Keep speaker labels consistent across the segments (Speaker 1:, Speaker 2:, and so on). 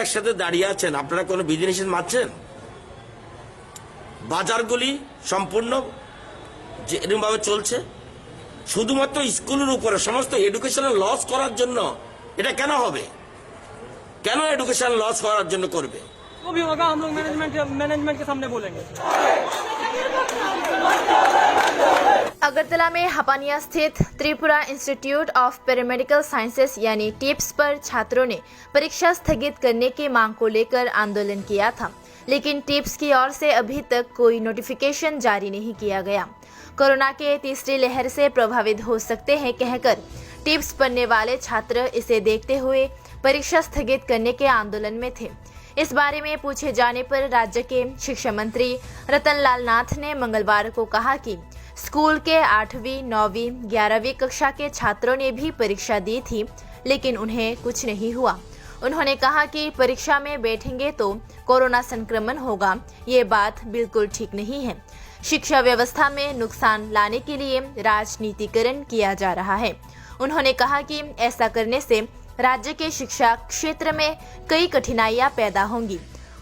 Speaker 1: একসাথে দাঁড়িয়ে আছেন, আপনারা কোনো বিধিনিষেধ মানছেন? বাজারগুলি সম্পূর্ণ এরকম ভাবে চলছে, শুধুমাত্র স্কুলের উপরে সমস্ত এডুকেশনাল লস করার জন্য। এটা কেন হবে? কেন एडुकेशन लॉस করার জন্য করবে?
Speaker 2: वो भी होगा, हम लोग मैनेजमेंट के सामने बोलेंगे।
Speaker 3: अगरतला में हपानिया स्थित Tripura institute of paramedical sciences यानी टिप्स पर छात्रों ने परीक्षा स्थगित करने की मांग को लेकर आंदोलन किया था, लेकिन टिप्स की ओर से अभी तक कोई नोटिफिकेशन जारी नहीं किया गया। कोरोना के तीसरी लहर से प्रभावित हो सकते हैं कहकर टिप्स पढ़ने वाले छात्र इसे देखते हुए परीक्षा स्थगित करने के आंदोलन में थे। इस बारे में पूछे जाने पर राज्य के शिक्षा मंत्री रतनलाल नाथ ने मंगलवार को कहा कि स्कूल के 8वीं, 9वीं, 11वीं कक्षा के छात्रों ने भी परीक्षा दी थी, लेकिन उन्हें कुछ नहीं हुआ। उन्होंने कहा कि परीक्षा में बैठेंगे तो कोरोना संक्रमण होगा, ये बात बिल्कुल ठीक नहीं है। शिक्षा व्यवस्था में नुकसान लाने के लिए राजनीतिकरण किया जा रहा है। उन्होंने कहा कि ऐसा करने से राज्य के शिक्षा क्षेत्र में कई कठिनाइयां पैदा होंगी।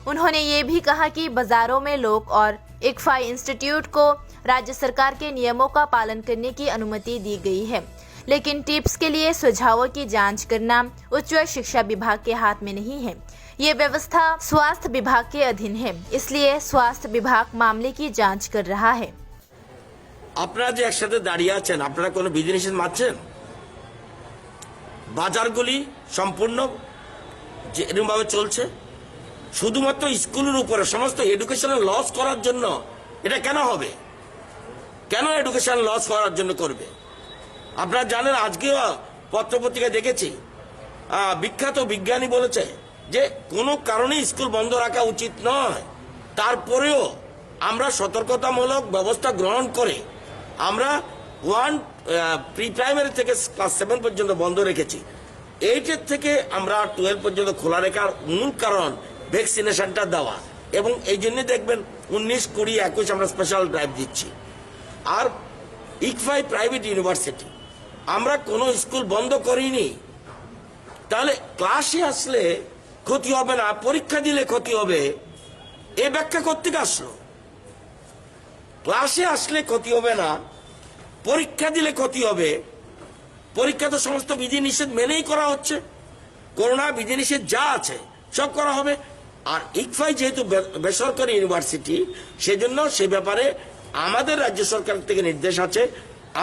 Speaker 3: उन्होंने ये भी कहा कि बाजारों में लोग और इक्फाई इंस्टीट्यूट को राज्य सरकार के नियमों का पालन करने की अनुमति दी गई है, लेकिन टिप्स के लिए सुझावों की जांच करना उच्च शिक्षा विभाग के हाथ में नहीं है। ये व्यवस्था स्वास्थ्य विभाग के अधीन है, इसलिए स्वास्थ्य विभाग मामले की जांच कर रहा है।
Speaker 1: আপনারা যে একসাথে দাঁড়িয়ে আছেন, আপনারা কোনো বিধিনিষেধ মানছেন? বাজারগুলি সম্পূর্ণ এরকম ভাবে চলছে, শুধুমাত্র স্কুলের উপরে সমস্ত এডুকেশনাল লস করার জন্য। এটা কেন হবে? কেন এডুকেশন লস করার জন্য করবে? আপনারা জানেন, আজকেও পত্রপত্রিকায় দেখেছি বিখ্যাত বিজ্ঞানী বলেছে যে কোনো কারণে স্কুল বন্ধ রাখা উচিত নয়। তারপরেও আমরা সতর্কতামূলক ব্যবস্থা গ্রহণ করে আমরা প্রি প্রাইমারি থেকে ক্লাস 7 পর্যন্ত বন্ধ রেখেছি। 8 থেকে আমরা 12 পর্যন্ত খোলা রাখার মূল কারণ ভ্যাকসিনেশনটা দেওয়া, এবং এই জন্য দেখবেন 19, 20, 21 আমরা স্পেশাল ড্রাইভ দিচ্ছি। আর ইকফাই প্রাইভেট ইউনিভার্সিটি আমরা কোনো স্কুল বন্ধ করিনি। তাহলে ক্লাসে আসলে ক্ষতি হবে না, পরীক্ষা দিলে ক্ষতি হবে, এ ব্যাখ্যা করতে আসলো। ক্লাসে আসলে ক্ষতি হবে না, পরীক্ষা দিলে ক্ষতি হবে। পরীক্ষা তো সমস্ত বিধিনিষেধ মেনেই করা হচ্ছে, করোনা বিধিনিষেধ যা আছে সব করা হবে। আর ইকফাই যেহেতু বেসরকারি ইউনিভার্সিটি, সেজন্য সে ব্যাপারে আমাদের রাজ্য সরকার থেকে নির্দেশ আছে,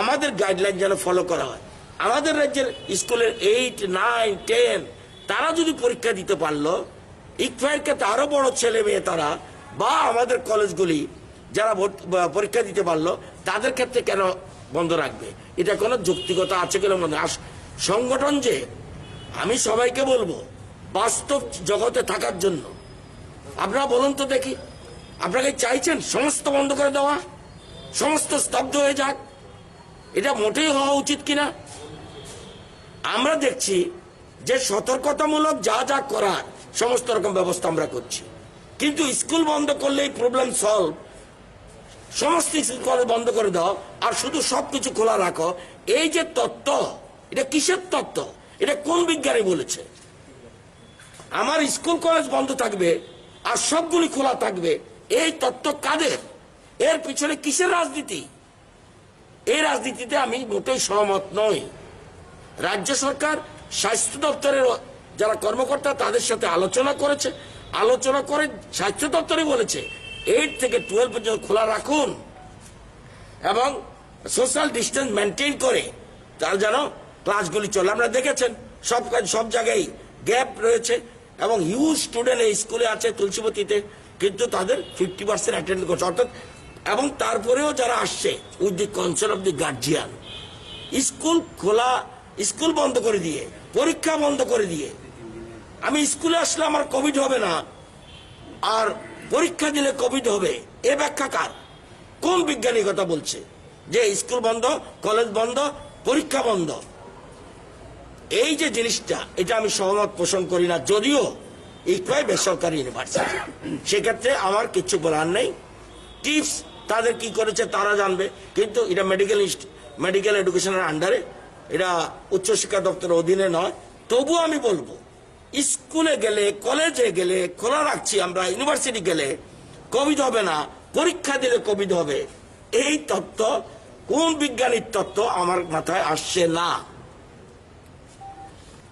Speaker 1: আমাদের গাইডলাইন যেন ফলো করা হয়। আমাদের রাজ্যের স্কুলের 8, 9, 10 তারা যদি পরীক্ষা দিতে পারলো, ইকফাইয়ের ক্ষেত্রে আরো বড় ছেলে মেয়ে তারা বা আমাদের কলেজগুলি যারা পরীক্ষা দিতে পারলো, তাদের ক্ষেত্রে কেন বন্ধ রাখবে? এটা কোনো যৌক্তিকতা আছে কিনা মনে হয়? সংগঠন যে, আমি সবাইকে বলবো বাস্তব জগতে থাকার জন্য আপনারা বলুন তো দেখি, আপনাকে চাইছেন সমস্ত বন্ধ করে দেওয়া, সমস্ত স্তব্ধ হয়ে যাক? এটা মোটেই হওয়া উচিত কিনা? আমরা দেখছি যে সতর্কতামূলক যা যা করার সমস্ত রকম ব্যবস্থা আমরা করছি, কিন্তু স্কুল বন্ধ করলেই প্রবলেম সলভ। সমস্ত স্কুল কলেজ বন্ধ করে দাও আর শুধু সবকিছু খোলা রাখো, এই যে তত্ত্ব, এটা কিসের তত্ত্ব? এটা কোন বিজ্ঞানী বলেছে? আমার স্কুল কলেজ বন্ধ থাকবে আর সবগুলি খোলা থাকবে, এই তত্ত্ব কাদের? এর পিছনে কিসের রাজনীতি? এই রাজনীতিতে আমি মোটেই সহমত নই। রাজ্য সরকার স্বাস্থ্য দপ্তরের যারা কর্মকর্তা তাদের সাথে আলোচনা করেছে, আলোচনা করে স্বাস্থ্য দপ্তরে বলেছে 8 থেকে 12 পর্যন্ত খোলা রাখুন এবং সোশ্যাল ডিস্টেন্স মেনটেন করে তার যেন ক্লাসগুলি চলে। আমরা দেখেছেন সব জায়গায় গ্যাপ রয়েছে এবং হিউজ স্টুডেন্ট এই স্কুলে আছে তুলসীবতীতে, কিন্তু তাদের 50% অ্যাটেন্ড করছে, অর্থাৎ এবং তারপরেও যারা আসছে with the concern of the guardian, school খোলা, স্কুল বন্ধ করে দিয়ে, পরীক্ষা বন্ধ করে দিয়ে, আমি স্কুলে আসলে আমার কোভিড হবে না আর পরীক্ষা দিলে কোভিড হবে, এ ব্যাখ্যা কার? কোন বিজ্ঞানী কথা বলছে যে স্কুল বন্ধ, কলেজ বন্ধ, পরীক্ষা বন্ধ? এই যে জিনিসটা, এটা আমি সহমত পোষণ করি না, যদিও ইকফাই বেসরকারি ইউনিভার্সিটি, সেক্ষেত্রে আমার কিছু বলার নেই। টিপস তাদের কি করেছে তারা জানবে, কিন্তু এটা মেডিকেল এডুকেশনের আন্ডারে, এটা উচ্চশিক্ষা দপ্তরের অধীনে নয়। তবুও আমি বলবো স্কুলে গেলে কলেজে গেলে খোলা রাখছি আমরা, ইউনিভার্সিটি গেলে কোভিড হবে না, পরীক্ষা দিলে কোভিড হবে, এই তত্ত্ব কোন বিজ্ঞানীর তত্ত্ব আমার মাথায় আসছে না।